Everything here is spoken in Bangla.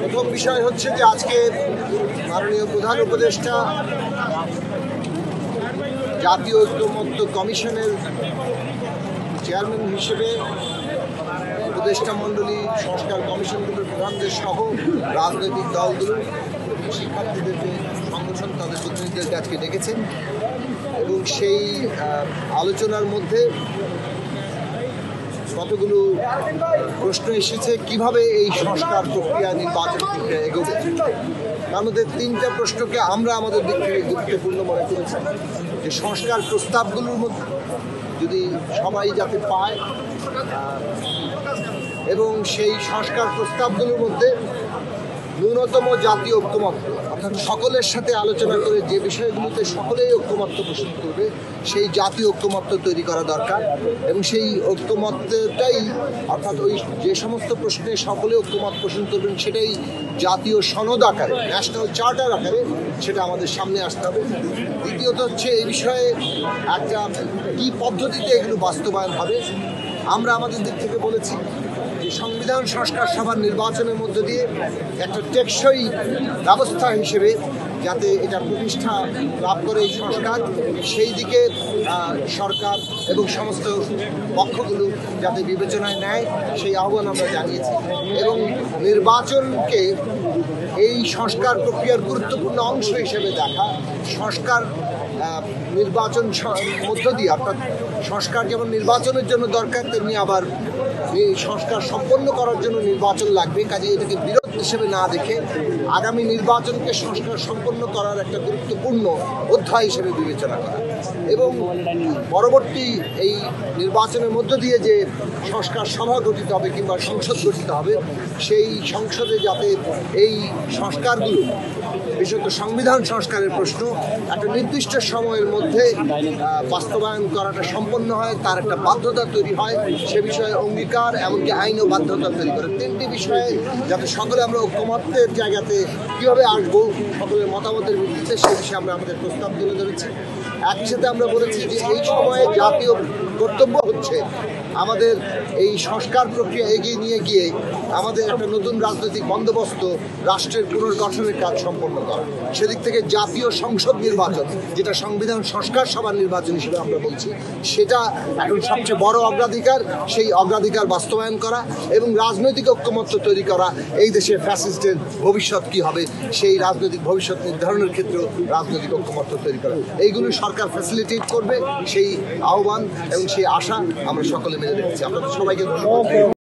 প্রথম বিষয় হচ্ছে যে আজকে মাননীয় প্রধান উপদেষ্টা জাতীয় ঐক্যমত্য কমিশনের চেয়ারম্যান হিসেবে উপদেষ্টা মণ্ডলী, সংস্কার কমিশনগুলোর প্রধানদের সহ রাজনৈতিক দলগুলো, শিক্ষার্থীদের যে সংগঠন, তাদের প্রতিনিধিদেরকে আজকে ডেকেছেন এবং সেই আলোচনার মধ্যে কতগুলো প্রশ্ন এসেছে কিভাবে এই সংস্কার প্রক্রিয়া, নির্বাচন প্রক্রিয়া এগোবে। তার মধ্যে তিনটা প্রশ্নকে আমরা আমাদের দিক থেকে গুরুত্বপূর্ণ মনে করেছি যে সংস্কার প্রস্তাবগুলোর মধ্যে যদি সবাই যাতে পায় এবং সেই সংস্কার প্রস্তাবগুলোর মধ্যে ন্যূনতম জাতীয় ঐক্যমত্য, অর্থাৎ সকলের সাথে আলোচনা করে যে বিষয়গুলোতে সকলেই ঐক্যমত্য পোষণ করবে সেই জাতীয় ঐক্যমত্য তৈরি করা দরকার এবং সেই ঐক্যমত্যটাই, অর্থাৎ ওই যে সমস্ত প্রশ্নে সকলে ঐক্যমত পোষণ করবেন সেটাই জাতীয় সনদ আকারে, ন্যাশনাল চার্টার আকারে সেটা আমাদের সামনে আসতে হবে। দ্বিতীয়ত হচ্ছে এই বিষয়ে একটা কী পদ্ধতিতে এগুলো বাস্তবায়ন হবে। আমরা আমাদের দিক থেকে বলেছি যে সংবিধান সংস্কার সভার নির্বাচনের মধ্য দিয়ে একটা টেকসই ব্যবস্থা হিসেবে যাতে এটা প্রতিষ্ঠা লাভ করে এই সংস্কার, সেই দিকে সরকার এবং সমস্ত পক্ষগুলো যাতে বিবেচনায় নেয় সেই আহ্বান আমরা জানিয়েছি এবং নির্বাচনকে এই সংস্কার প্রক্রিয়ার গুরুত্বপূর্ণ অংশ হিসেবে দেখা, সংস্কার নির্বাচন মধ্য দিয়ে, অর্থাৎ সংস্কার যেমন নির্বাচনের জন্য দরকার তেমনি আবার এই সংস্কার সম্পন্ন করার জন্য নির্বাচন লাগবে। কাজে এটাকে বিরোধ হিসেবে না দেখে আগামী নির্বাচনকে সংস্কার সম্পন্ন করার একটা গুরুত্বপূর্ণ অধ্যায় হিসেবে বিবেচনা করা এবং পরবর্তী এই নির্বাচনের মধ্য দিয়ে যে সংস্কার সভা গঠিত হবে কিংবা সংসদ গঠিত হবে সেই সংসদে যাতে এই সংস্কারগুলো, বিশেষত সংবিধান সংস্কারের প্রশ্ন, একটা নির্দিষ্ট সময়ের মধ্যে বাস্তবায়ন করাটা সম্পন্ন হয়, তার একটা বাধ্যতা তৈরি হয়, সে বিষয়ে অঙ্গীকার এমনকি আইন ও বাধ্যতা তৈরি করে। তিনটি বিষয়ে যাতে সকলে আমরা ঐক্যমত্যের জায়গাতে কীভাবে আসবো, সকলের মতামতের ভিত্তিতে সে বিষয়ে আমরা আমাদের প্রস্তাব তুলে ধরেছি। একই সাথে আমরা বলেছি যে এই সময়ে জাতীয় কর্তব্য হচ্ছে আমাদের এই সংস্কার প্রক্রিয়া এগিয়ে নিয়ে গিয়ে আমাদের একটা নতুন রাজনৈতিক বন্দোবস্ত, রাষ্ট্রের পুনর্গঠনের কাজ সম্পন্ন করা। সেদিক থেকে জাতীয় সংসদ নির্বাচন, যেটা সংবিধান সংস্কার সভার নির্বাচন হিসেবে আমরা বলছি, সেটা এখন সবচেয়ে বড় অগ্রাধিকার। সেই অগ্রাধিকার বাস্তবায়ন করা এবং রাজনৈতিক ঐক্যমত্য তৈরি করা, এই দেশের ফ্যাসিস্টের ভবিষ্যৎ কী হবে সেই রাজনৈতিক ভবিষ্যৎ নির্ধারণের ক্ষেত্রেও রাজনৈতিক ঐক্যমত্য তৈরি করা, এইগুলো সরকার ফ্যাসিলিটেট করবে। সেই আহ্বান এবং সেই আশা আমরা সকলে মেনে রেখেছি। আপনাদের সবাইকে ধন্যবাদ।